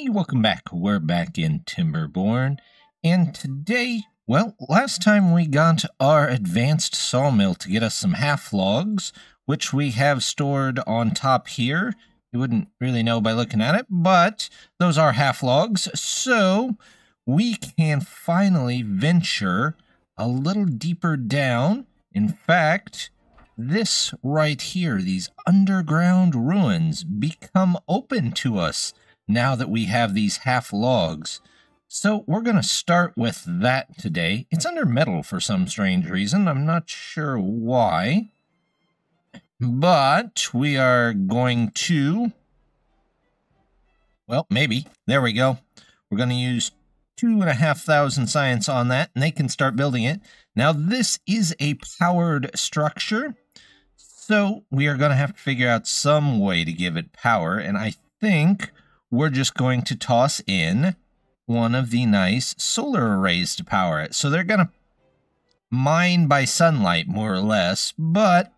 Hey, welcome back. We're back in Timberborn, and today, well, last time we got our advanced sawmill to get us some half logs, which we have stored on top here. You wouldn't really know by looking at it, but those are half logs, so we can finally venture a little deeper down. In fact, this right here, these underground ruins, become open to us now that we have these half logs. So we're going to start with that today. It's under metal for some strange reason. I'm not sure why. But we are going to... well, maybe. There we go. We're going to use 2,500 science on that, and they can start building it. Now, this is a powered structure, so we are going to have to figure out some way to give it power, and I think we're just going to toss in one of the nice solar arrays to power it. So they're going to mine by sunlight, more or less, but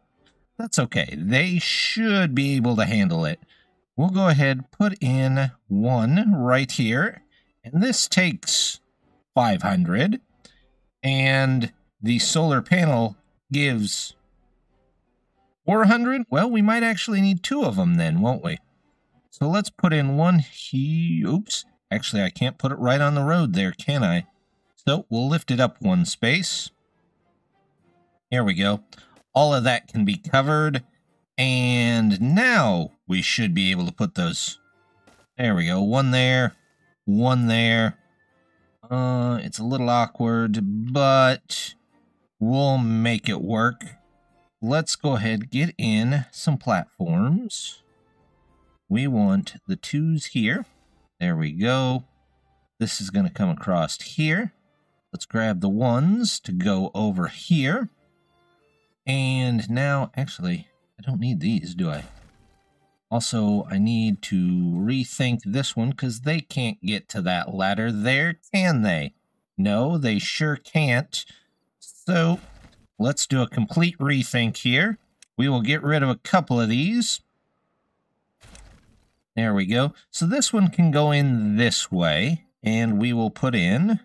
that's okay. They should be able to handle it. We'll go ahead, put in one right here, and this takes 500, and the solar panel gives 400. Well, we might actually need two of them then, won't we? So let's put in one here. Oops. Actually, I can't put it right on the road there, can I? So we'll lift it up one space. Here we go. All of that can be covered. And now we should be able to put those. There we go. One there. One there. It's a little awkward, but we'll make it work. Let's go ahead, get in some platforms. We want the twos here. There we go. This is going to come across here. Let's grab the ones to go over here. And now, actually, I don't need these, do I? Also, I need to rethink this one because they can't get to that ladder there, can they? No, they sure can't. So, let's do a complete rethink here. We will get rid of a couple of these. There we go. So this one can go in this way, and we will put in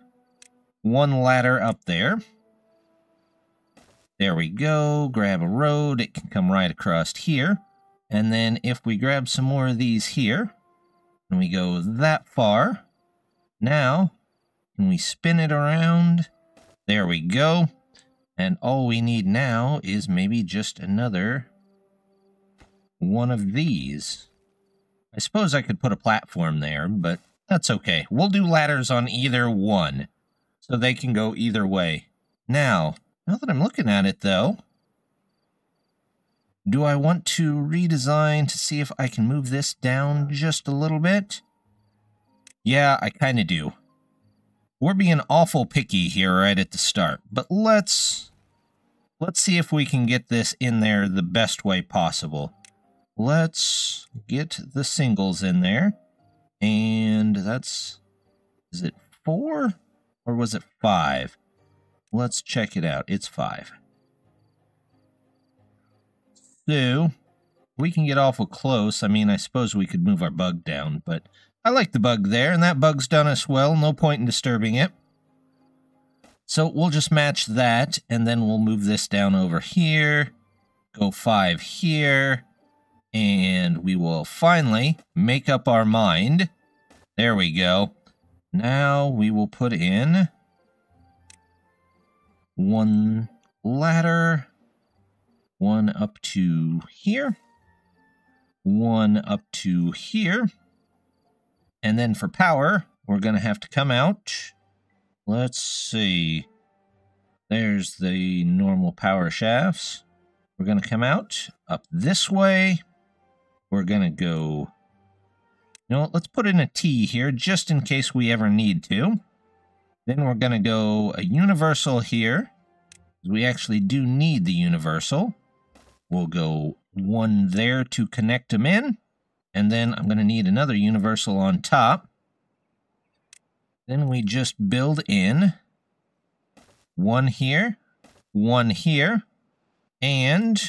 one ladder up there. There we go. Grab a road. It can come right across here. And then if we grab some more of these here, and we go that far, now, can we spin it around? There we go. And all we need now is maybe just another one of these. I suppose I could put a platform there, but that's okay. We'll do ladders on either one, so they can go either way. Now that I'm looking at it, though, do I want to redesign to see if I can move this down just a little bit? Yeah, I kind of do. We're being awful picky here right at the start, but let's see if we can get this in there the best way possible. Let's get the singles in there, and that's, is it 4 or was it 5? Let's check it out. It's 5. So, we can get awful close. I mean, I suppose we could move our bug down, but I like the bug there, and that bug's done us well. No point in disturbing it. So we'll just match that, and then we'll move this down over here, go 5 here, and we will finally make up our mind. There we go. Now we will put in one ladder, one up to here, one up to here, and then for power, we're going to have to come out. Let's see. There's the normal power shafts. We're going to come out up this way. We're going to go... you know what? Let's put in a T here just in case we ever need to. Then we're going to go a universal here. We actually do need the universal. We'll go one there to connect them in. And then I'm going to need another universal on top. Then we just build in one here, and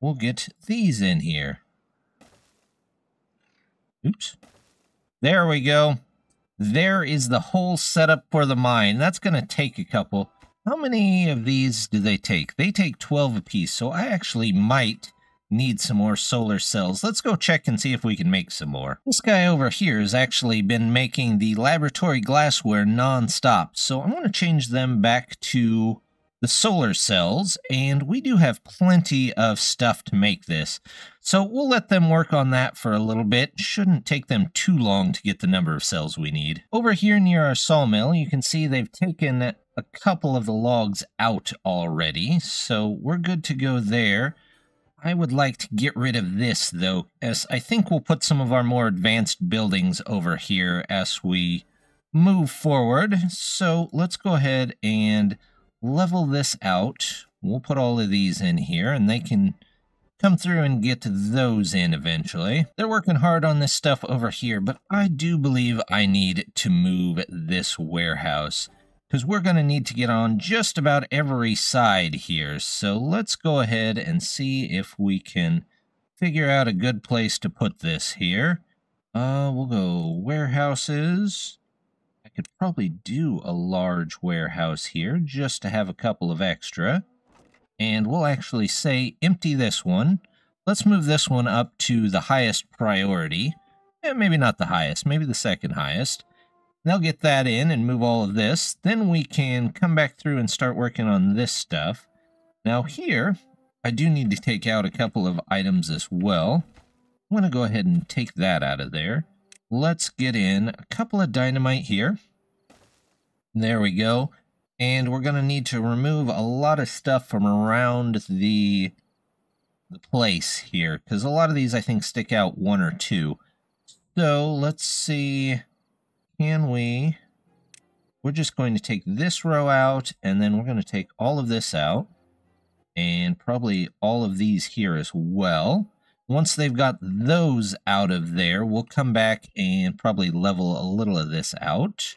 we'll get these in here. Oops. There we go. There is the whole setup for the mine. That's going to take a couple. How many of these do they take? They take 12 apiece, so I actually might need some more solar cells. Let's go check and see if we can make some more. This guy over here has actually been making the laboratory glassware non-stop, so I'm going to change them back to the solar cells, and we do have plenty of stuff to make this. So we'll let them work on that for a little bit. Shouldn't take them too long to get the number of cells we need. Over here near our sawmill, you can see they've taken a couple of the logs out already, so we're good to go there. I would like to get rid of this, though, as I think we'll put some of our more advanced buildings over here as we move forward. So let's go ahead and level this out. We'll put all of these in here, and they can come through and get those in eventually. They're working hard on this stuff over here, but I do believe I need to move this warehouse, because we're going to need to get on just about every side here. So let's go ahead and see if we can figure out a good place to put this here. We'll go warehouses. I could probably do a large warehouse here just to have a couple of extra. And we'll actually say empty this one. Let's move this one up to the highest priority. Maybe not the highest, maybe the second highest. They'll get that in and move all of this. Then we can come back through and start working on this stuff. Now here, I do need to take out a couple of items as well. I'm going to go ahead and take that out of there. Let's get in a couple of dynamite here. There we go. And we're going to need to remove a lot of stuff from around the place here, because a lot of these I think stick out one or two. So let's see... we're just going to take this row out, and then we're going to take all of this out, and probably all of these here as well. Once they've got those out of there, we'll come back and probably level a little of this out,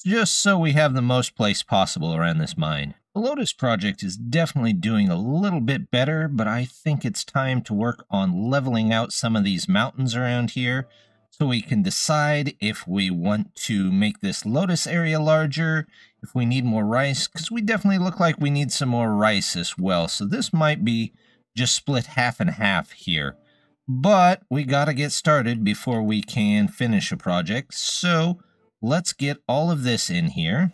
just so we have the most place possible around this mine. The Lotus project is definitely doing a little bit better, but I think it's time to work on leveling out some of these mountains around here, so we can decide if we want to make this Lotus area larger, if we need more rice, because we definitely look like we need some more rice as well. So this might be just split half and half here. But we got to get started before we can finish a project. So let's get all of this in here.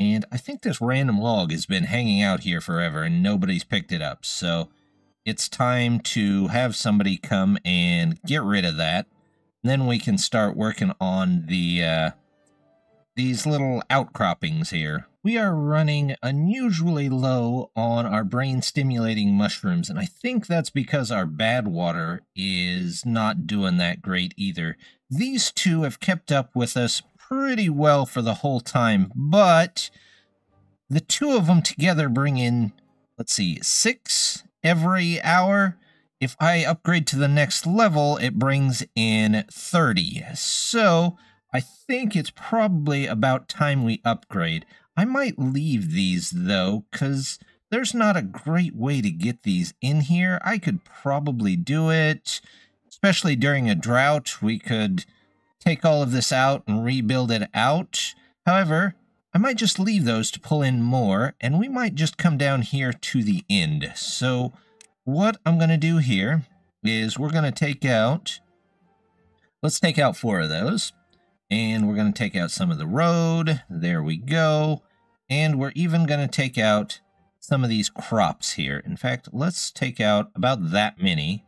And I think this random log has been hanging out here forever and nobody's picked it up. So it's time to have somebody come and get rid of that. Then we can start working on the these little outcroppings here. We are running unusually low on our brain-stimulating mushrooms, and I think that's because our bad water is not doing that great either. These two have kept up with us pretty well for the whole time, but the two of them together bring in, let's see, 6 every hour. If I upgrade to the next level, it brings in 30. So I think it's probably about time we upgrade. I might leave these, though, because there's not a great way to get these in here. I could probably do it, especially during a drought. We could take all of this out and rebuild it out. However, I might just leave those to pull in more, and we might just come down here to the end. So what I'm going to do here is we're going to take out, let's take out 4 of those, and we're going to take out some of the road. There we go. And we're even going to take out some of these crops here. In fact, let's take out about that many,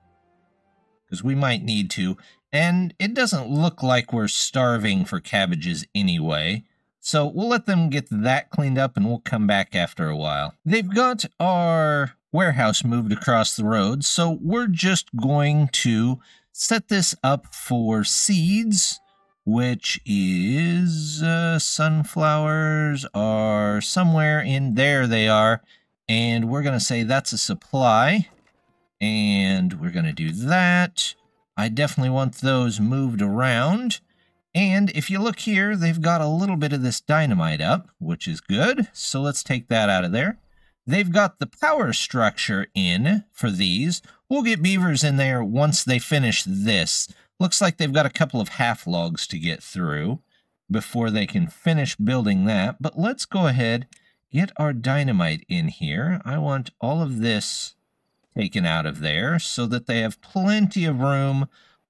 because we might need to. And it doesn't look like we're starving for cabbages anyway. So we'll let them get that cleaned up and we'll come back after a while. They've got our warehouse moved across the road, so we're just going to set this up for seeds, which is sunflowers are somewhere in there. They are, and we're going to say that's a supply, and we're going to do that. I definitely want those moved around. And if you look here, they've got a little bit of this dynamite up, which is good. So let's take that out of there. They've got the power structure in for these. We'll get beavers in there once they finish this. Looks like they've got a couple of half logs to get through before they can finish building that. But let's go ahead, get our dynamite in here. I want all of this taken out of there so that they have plenty of room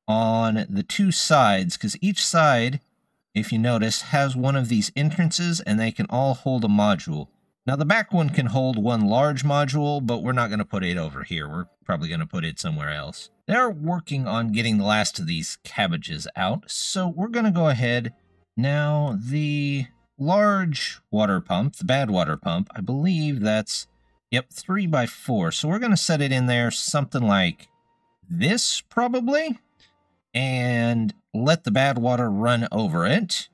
on the two sides, because each side, if you notice, has one of these entrances and they can all hold a module. Now the back one can hold one large module, but we're not going to put it over here. We're probably going to put it somewhere else. They're working on getting the last of these cabbages out, so we're going to go ahead. Now the large water pump, the bad water pump, I believe that's, yep, 3x4. So we're going to set it in there something like this probably, and let the bad water run over it.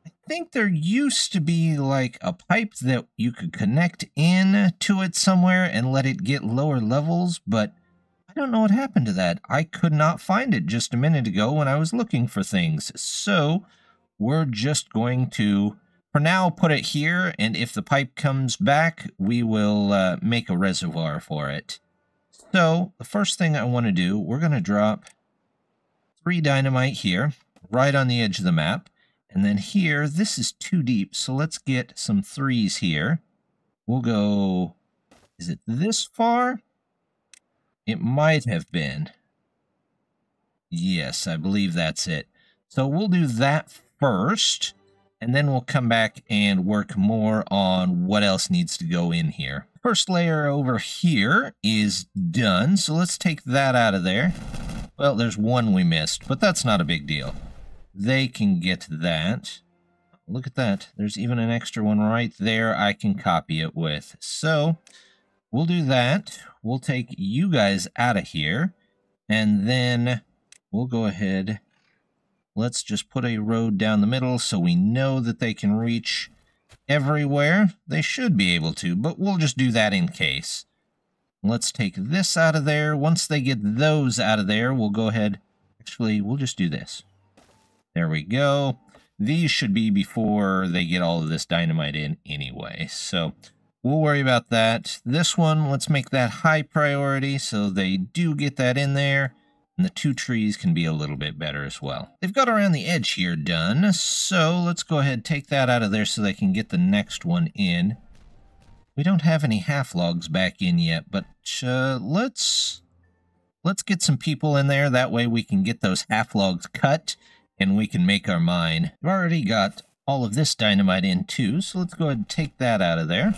I think there used to be like a pipe that you could connect in to it somewhere and let it get lower levels, but I don't know what happened to that. I could not find it just a minute ago when I was looking for things. So we're just going to, for now, put it here, and if the pipe comes back, we will make a reservoir for it. So the first thing I want to do, we're going to drop 3 dynamite here, right on the edge of the map. And then here, this is too deep, so let's get some 3s here. We'll go, is it this far? It might have been. Yes, I believe that's it. So we'll do that first, and then we'll come back and work more on what else needs to go in here. First layer over here is done, so let's take that out of there. Well, there's one we missed, but that's not a big deal. They can get that. Look at that. There's even an extra one right there I can copy it with. So we'll do that. We'll take you guys out of here, and then we'll go ahead. Let's just put a road down the middle so we know that they can reach everywhere. They should be able to, but we'll just do that in case. Let's take this out of there. Once they get those out of there, we'll go ahead. Actually, we'll just do this. There we go. These should be before they get all of this dynamite in anyway, so we'll worry about that. This one, let's make that high priority so they do get that in there. And the 2 trees can be a little bit better as well. They've got around the edge here done, so let's go ahead and take that out of there so they can get the next one in. We don't have any half logs back in yet, but let's get some people in there. That way we can get those half logs cut and we can make our mine. We've already got all of this dynamite in too, so let's go ahead and take that out of there.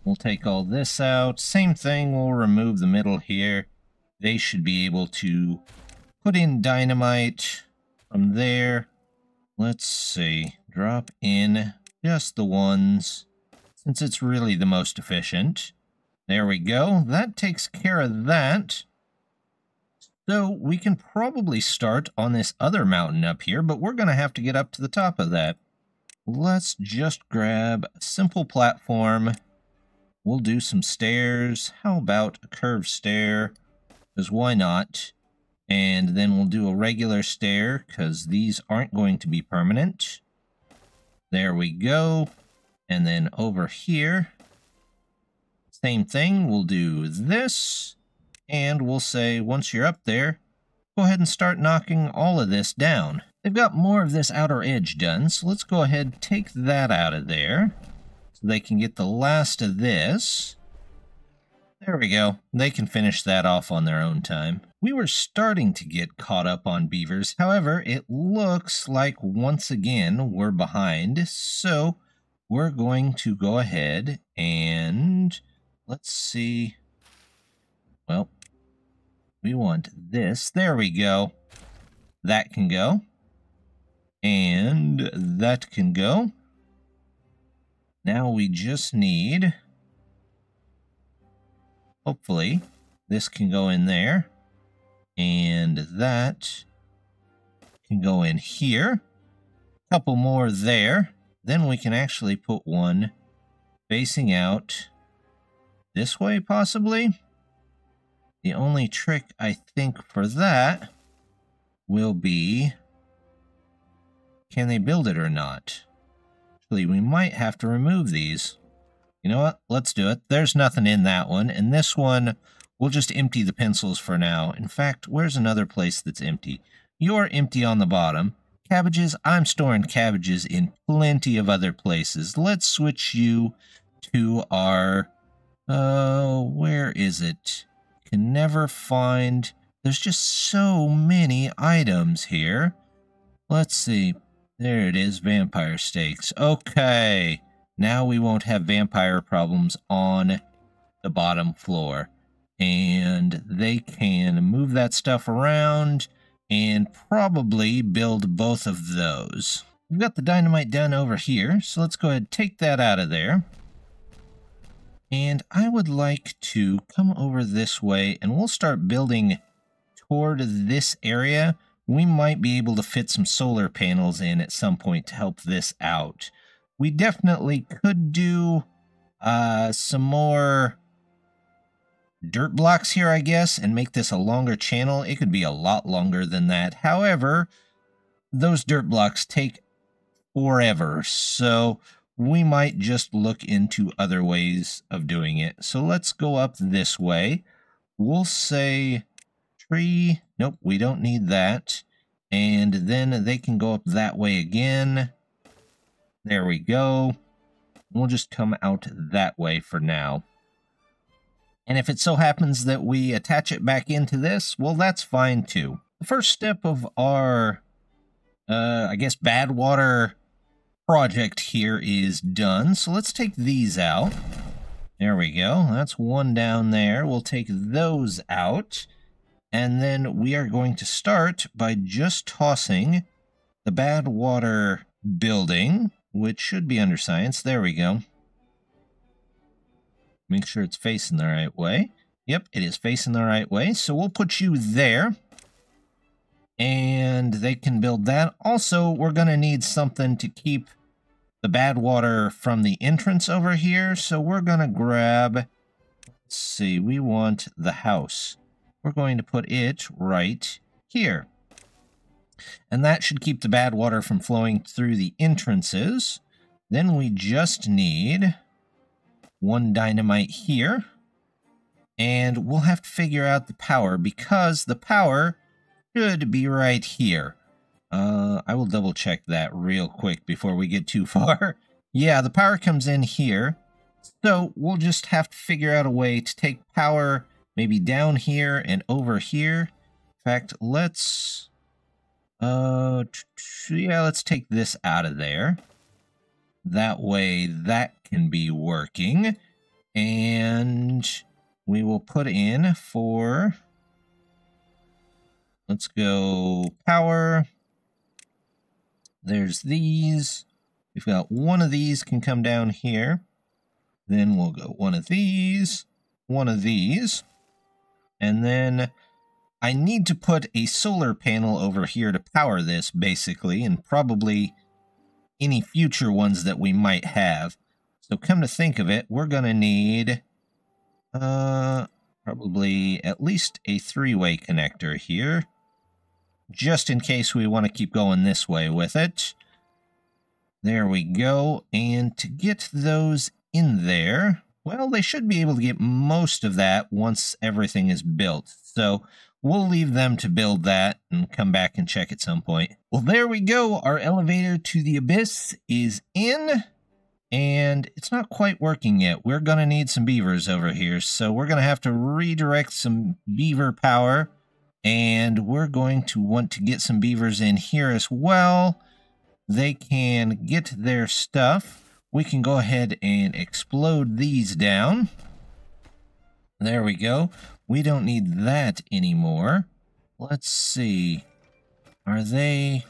We'll take all this out. Same thing, we'll remove the middle here. They should be able to put in dynamite from there. Let's see, drop in just the ones, since it's really the most efficient. There we go. That takes care of that. So we can probably start on this other mountain up here, but we're going to have to get up to the top of that. Let's just grab a simple platform. We'll do some stairs. How about a curved stair? Because why not? And then we'll do a regular stair, because these aren't going to be permanent. There we go. And then over here, same thing, we'll do this. And we'll say, once you're up there, go ahead and start knocking all of this down. They've got more of this outer edge done, so let's go ahead and take that out of there. So they can get the last of this. There we go. They can finish that off on their own time. We were starting to get caught up on beavers. However, it looks like once again we're behind. So we're going to go ahead and let's see. Well, we want this. There we go. That can go. And that can go. Now we just need, hopefully, this can go in there. And that can go in here. A couple more there. Then we can actually put one facing out this way, possibly. The only trick, I think, for that will be, can they build it or not? Actually, we might have to remove these. You know what? Let's do it. There's nothing in that one. And this one, We'll just empty the pencils for now. In fact, where's another place that's empty? You're empty on the bottom. Cabbages, I'm storing cabbages in plenty of other places. Let's switch you to our... where is it? Can never find... There's just so many items here. Let's see. There it is, vampire steaks. Okay. Now we won't have vampire problems on the bottom floor. And they can move that stuff around and probably build both of those. We've got the dynamite done over here, so let's go ahead and take that out of there. And I would like to come over this way, and we'll start building toward this area. We might be able to fit some solar panels in at some point to help this out. We definitely could do some more dirt blocks here, I guess, and make this a longer channel. It could be a lot longer than that. However, those dirt blocks take forever, so we might just look into other ways of doing it. So let's go up this way. We'll say tree. Nope, we don't need that. And then they can go up that way again. There we go. We'll just come out that way for now. And if it so happens that we attach it back into this, well, that's fine too. The first step of our, I guess, bad water project here is done. So let's take these out. There we go. That's one down there. We'll take those out. And then we are going to start by just tossing the bad water building, which should be under science. There we go. Make sure it's facing the right way. Yep, it is facing the right way. So we'll put you there. And they can build that. Also, we're going to need something to keep the bad water from the entrance over here. So we're going to grab... Let's see, we want the house. We're going to put it right here. And that should keep the bad water from flowing through the entrances. Then we just need... one dynamite here, and we'll have to figure out the power because the power should be right here. I will double check that real quick before we get too far. Yeah, the power comes in here, so we'll just have to figure out a way to take power maybe down here and over here. In fact, let's let's take this out of there. That way that can be working. And we will put in for, let's go power. There's these. We've got one of these can come down here. Then we'll go one of these, and then I need to put a solar panel over here to power this basically, and probably any future ones that we might have. So come to think of it, we're going to need probably at least a three-way connector here, just in case we want to keep going this way with it. There we go. And to get those in there, well, they should be able to get most of that once everything is built. So we'll leave them to build that and come back and check at some point. Well, there we go. Our elevator to the abyss is in, and it's not quite working yet. We're going to need some beavers over here, so we're going to have to redirect some beaver power, and we're going to want to get some beavers in here as well. They can get their stuff. We can go ahead and explode these down. There we go. We don't need that anymore. Let's see. Are they...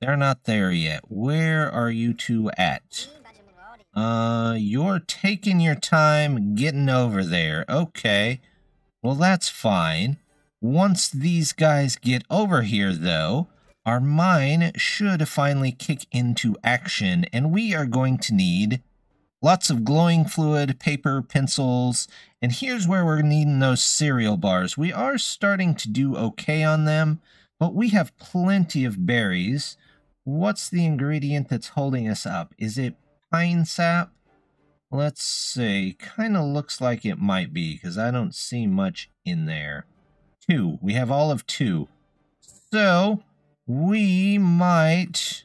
They're not there yet. Where are you two at? You're taking your time getting over there. Okay. Well, that's fine. Once these guys get over here, though, our mine should finally kick into action, and we are going to need lots of glowing fluid, paper, pencils, and here's where we're needing those cereal bars. We are starting to do okay on them, but we have plenty of berries. What's the ingredient that's holding us up? Is it pine sap? Let's see. Kind of looks like it might be, because I don't see much in there. 2. We have all of 2. So, we might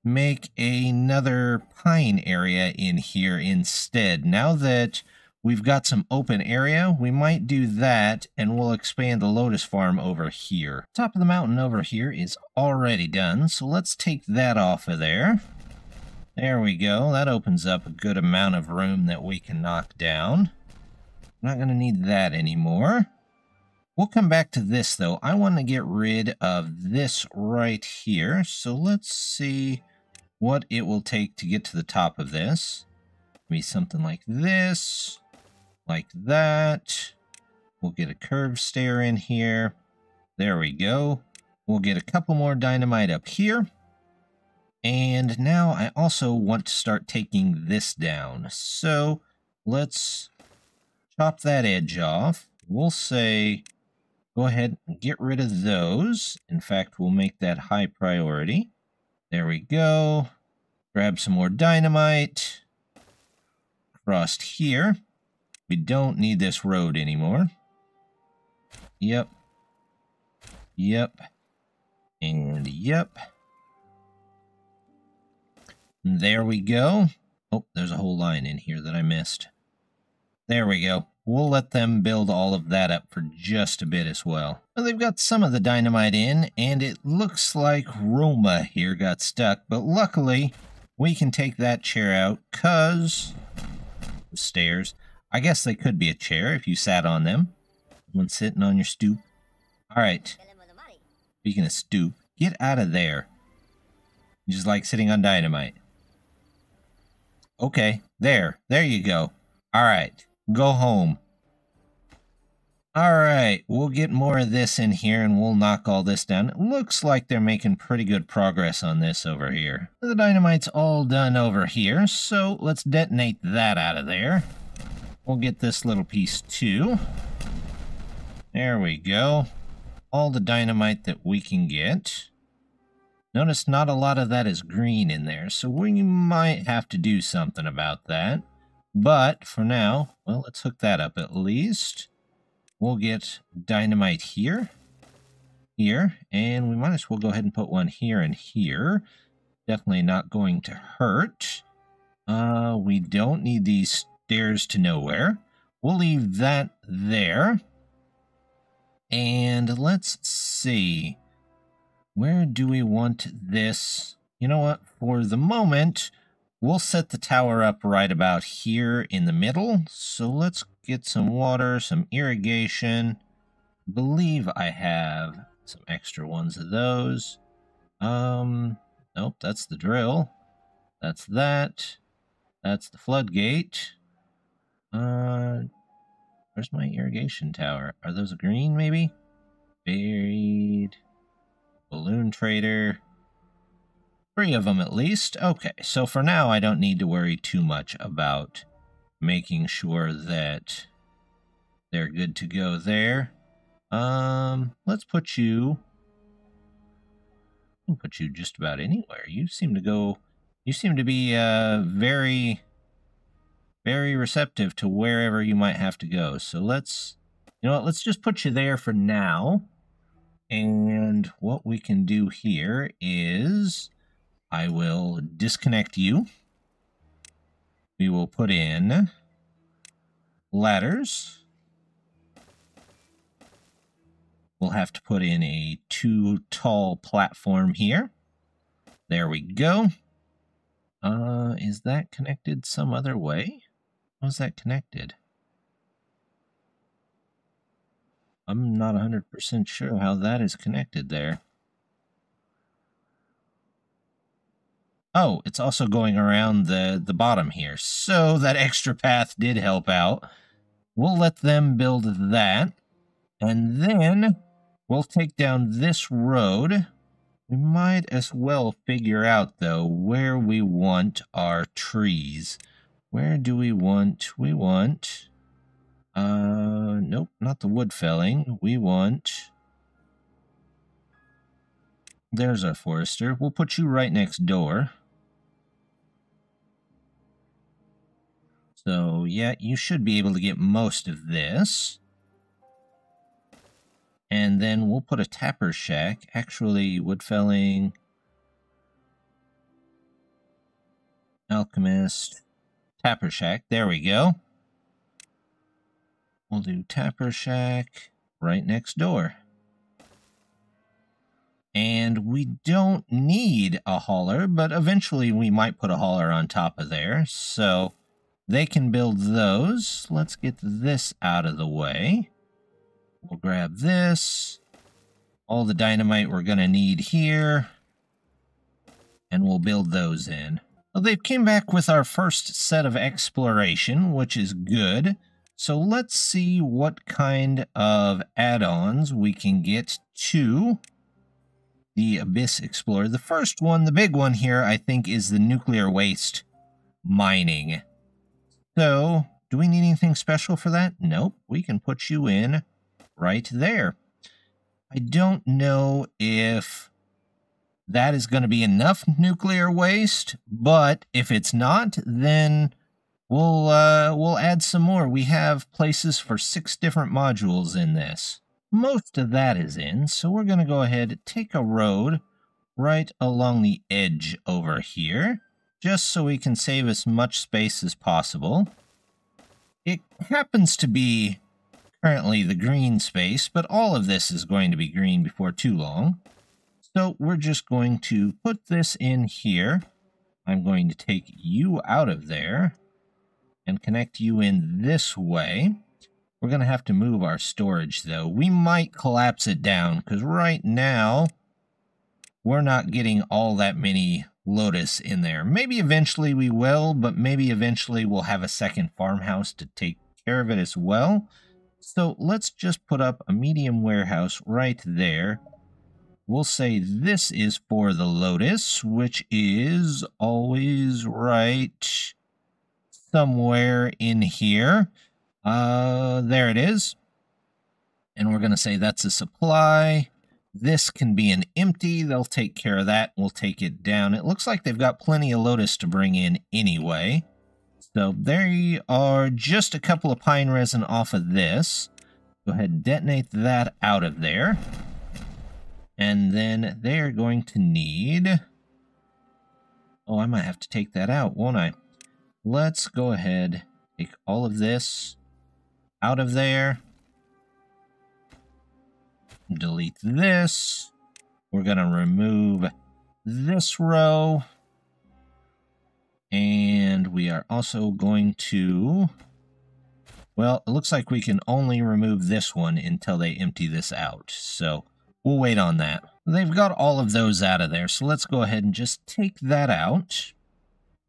make another pine area in here instead. Now that we've got some open area, we might do that, and we'll expand the lotus farm over here. Top of the mountain over here is already done, so let's take that off of there. There we go. That opens up a good amount of room that we can knock down. I'm not going to need that anymore. We'll come back to this, though. I want to get rid of this right here, so let's see what it will take to get to the top of this. Maybe something like this, like that. We'll get a curved stair in here. There we go. We'll get a couple more dynamite up here. And now I also want to start taking this down. So let's chop that edge off. We'll say, go ahead and get rid of those. In fact, we'll make that high priority. There we go. Grab some more dynamite. Crossed here. We don't need this road anymore. Yep. Yep. And yep. And there we go. Oh, there's a whole line in here that I missed. There we go. We'll let them build all of that up for just a bit as well. Well, they've got some of the dynamite in, and it looks like Roma here got stuck, but luckily we can take that chair out, because the stairs, I guess they could be a chair if you sat on them. One sitting on your stoop. Alright. Speaking of stoop, get out of there. You just like sitting on dynamite. Okay, there you go. Alright, go home. Alright, we'll get more of this in here and we'll knock all this down. It looks like they're making pretty good progress on this over here. The dynamite's all done over here, so let's detonate that out of there. We'll get this little piece too. There we go. All the dynamite that we can get. Notice not a lot of that is green in there, so we might have to do something about that. But for now, well, let's hook that up at least. We'll get dynamite here, and we might as well go ahead and put one here and here. Definitely not going to hurt. We don't need these stairs to nowhere. We'll leave that there. And let's see. Where do we want this? You know what? For the moment, we'll set the tower up right about here in the middle. So let's get some water, some irrigation. I believe I have some extra ones of those. Nope, that's the drill. That's that. That's the floodgate. Where's my irrigation tower? Are those green, maybe? Buried. Balloon trader. 3 of them at least. Okay, so for now I don't need to worry too much about making sure that they're good to go there. Let's put you... I'll put you just about anywhere. You seem to be very, very receptive to wherever you might have to go. So let's, you know what, let's just put you there for now. And what we can do here is I will disconnect you. We will put in ladders. We'll have to put in a 2 tall platform here. There we go. Is that connected some other way? How's that connected? I'm not 100% sure how that is connected there. Oh, it's also going around the bottom here. So that extra path did help out. We'll let them build that. And then we'll take down this road. We might as well figure out, though, where we want our trees. Where do we want? Nope, not the wood felling. We want... There's our forester. We'll put you right next door. So, yeah, you should be able to get most of this. And then we'll put a tapper shack. Actually, wood felling, alchemist, tapper shack. There we go. We'll do tapper shack right next door. And we don't need a hauler, but eventually we might put a hauler on top of there. So they can build those. Let's get this out of the way. We'll grab this. All the dynamite we're going to need here. And we'll build those in. Well, they came back with our first set of exploration, which is good. So let's see what kind of add-ons we can get to the Abyss Explorer. The first one, the big one here, I think, is the nuclear waste mining. So, do we need anything special for that? Nope. We can put you in right there. I don't know if that is going to be enough nuclear waste, but if it's not, then we'll add some more. We have places for 6 different modules in this. Most of that is in, so we're going to go ahead and take a road right along the edge over here, just so we can save as much space as possible. It happens to be currently the green space, but all of this is going to be green before too long. So we're just going to put this in here. I'm going to take you out of there and connect you in this way. We're going to have to move our storage, though. We might collapse it down, because right now, we're not getting all that many lotus in there. Maybe eventually we will, but maybe eventually we'll have a second farmhouse to take care of it as well. So let's just put up a medium warehouse right there. We'll say this is for the lotus, which is always right somewhere in here. There it is. And we're going to say that's a supply. This can be an empty. They'll take care of that. We'll take it down. It looks like they've got plenty of lotus to bring in anyway. So there are just a couple of pine resin off of this. Go ahead and detonate that out of there. And then they are going to need... Oh, I might have to take that out, won't I? Let's go ahead, take all of this out of there. Delete this. We're going to remove this row. And we are also going to... Well, it looks like we can only remove this one until they empty this out. So we'll wait on that. They've got all of those out of there. So let's go ahead and just take that out.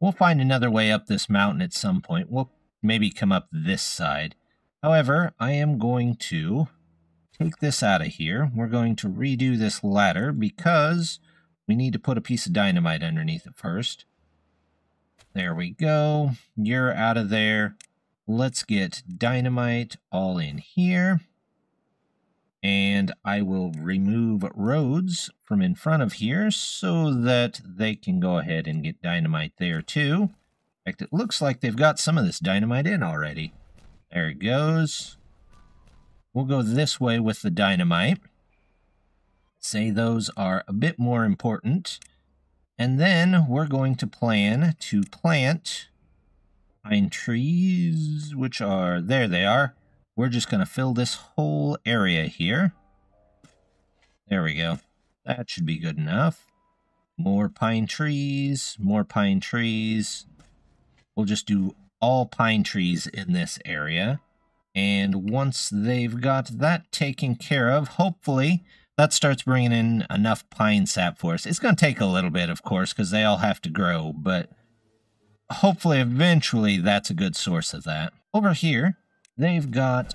We'll find another way up this mountain at some point. We'll maybe come up this side. However, I am going to take this out of here. We're going to redo this ladder because we need to put a piece of dynamite underneath it first. There we go. You're out of there. Let's get dynamite all in here. And I will remove roads from in front of here so that they can go ahead and get dynamite there too. In fact, it looks like they've got some of this dynamite in already. There it goes. We'll go this way with the dynamite. Say those are a bit more important. And then we're going to plan to plant pine trees, which are, there they are. We're just going to fill this whole area here. There we go. That should be good enough. More pine trees, more pine trees. We'll just do all pine trees in this area. And once they've got that taken care of, hopefully that starts bringing in enough pine sap for us. It's going to take a little bit, of course, because they all have to grow, but hopefully eventually that's a good source of that. Over here, they've got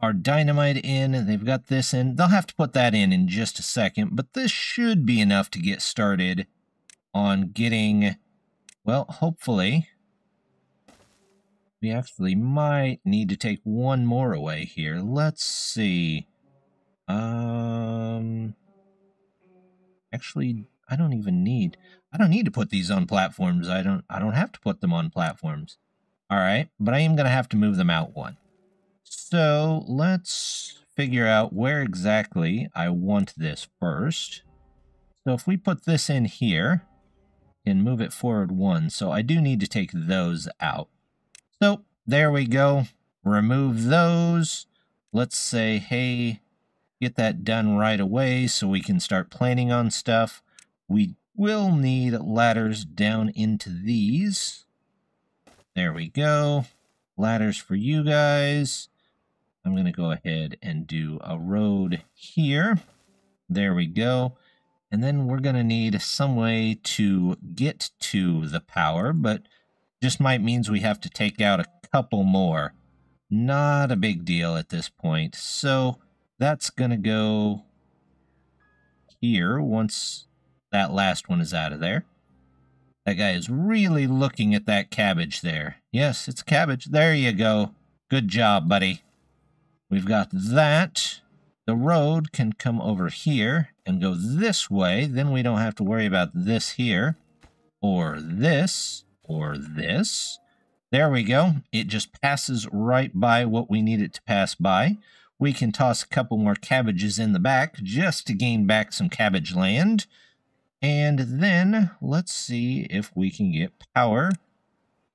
our dynamite in, they've got this in. They'll have to put that in just a second, but this should be enough to get started on getting, well, hopefully. We actually might need to take one more away here. Let's see. Actually, I don't need to put these on platforms. I don't have to put them on platforms. All right, but I am going to have to move them out one. So let's figure out where exactly I want this first. So if we put this in here and move it forward one, so I do need to take those out. So there we go. Remove those. Let's say, hey, get that done right away so we can start planning on stuff. We will need ladders down into these. There we go. Ladders for you guys. I'm going to go ahead and do a road here. There we go. And then we're going to need some way to get to the power, but just might means we have to take out a couple more. Not a big deal at this point. So that's going to go here once that last one is out of there. That guy is really looking at that cabbage there. Yes, it's cabbage. There you go. Good job, buddy. We've got that. The road can come over here and go this way. Then we don't have to worry about this here. Or this. Or this. There we go. It just passes right by what we need it to pass by. We can toss a couple more cabbages in the back just to gain back some cabbage land. And then let's see if we can get power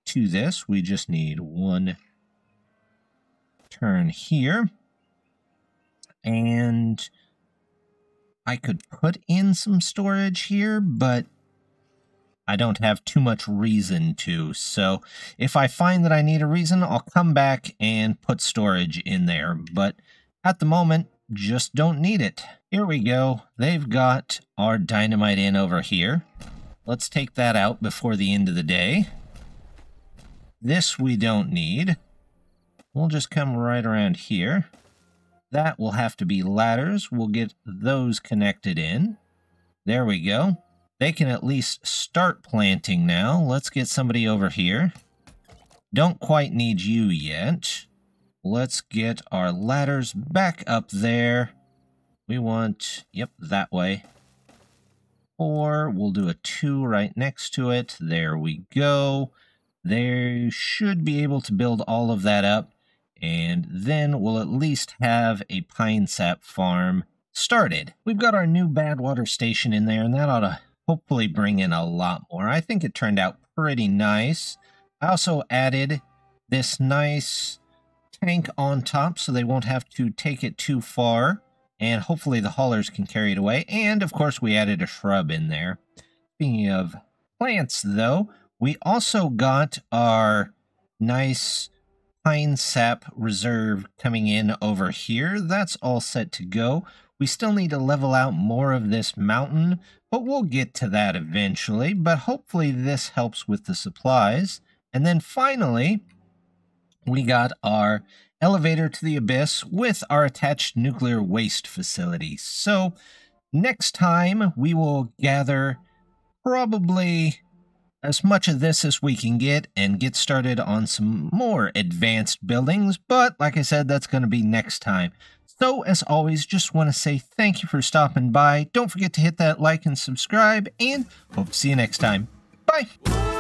to this. We just need one turn here. And I could put in some storage here, but I don't have too much reason to. So if I find that I need a reason, I'll come back and put storage in there. But at the moment, just don't need it. Here we go. They've got our dynamite in over here. Let's take that out before the end of the day. This we don't need. We'll just come right around here. That will have to be ladders. We'll get those connected in. There we go. They can at least start planting now. Let's get somebody over here. Don't quite need you yet. Let's get our ladders back up there. We want, yep, that way. Or we'll do a 2 right next to it. There we go. They should be able to build all of that up. And then we'll at least have a pine sap farm started. We've got our new Badwater station in there, and that ought to hopefully bring in a lot more. I think it turned out pretty nice. I also added this nice tank on top so they won't have to take it too far. And hopefully the haulers can carry it away. And of course we added a shrub in there. Speaking of plants though, we also got our nice pine sap reserve coming in over here. That's all set to go. We still need to level out more of this mountain, but we'll get to that eventually. But hopefully this helps with the supplies. And then finally, we got our elevator to the abyss with our attached nuclear waste facility. So next time we will gather probably as much of this as we can get and get started on some more advanced buildings. But like I said, that's going to be next time. So as always, just want to say thank you for stopping by. Don't forget to hit that like and subscribe, and hope to see you next time. Bye!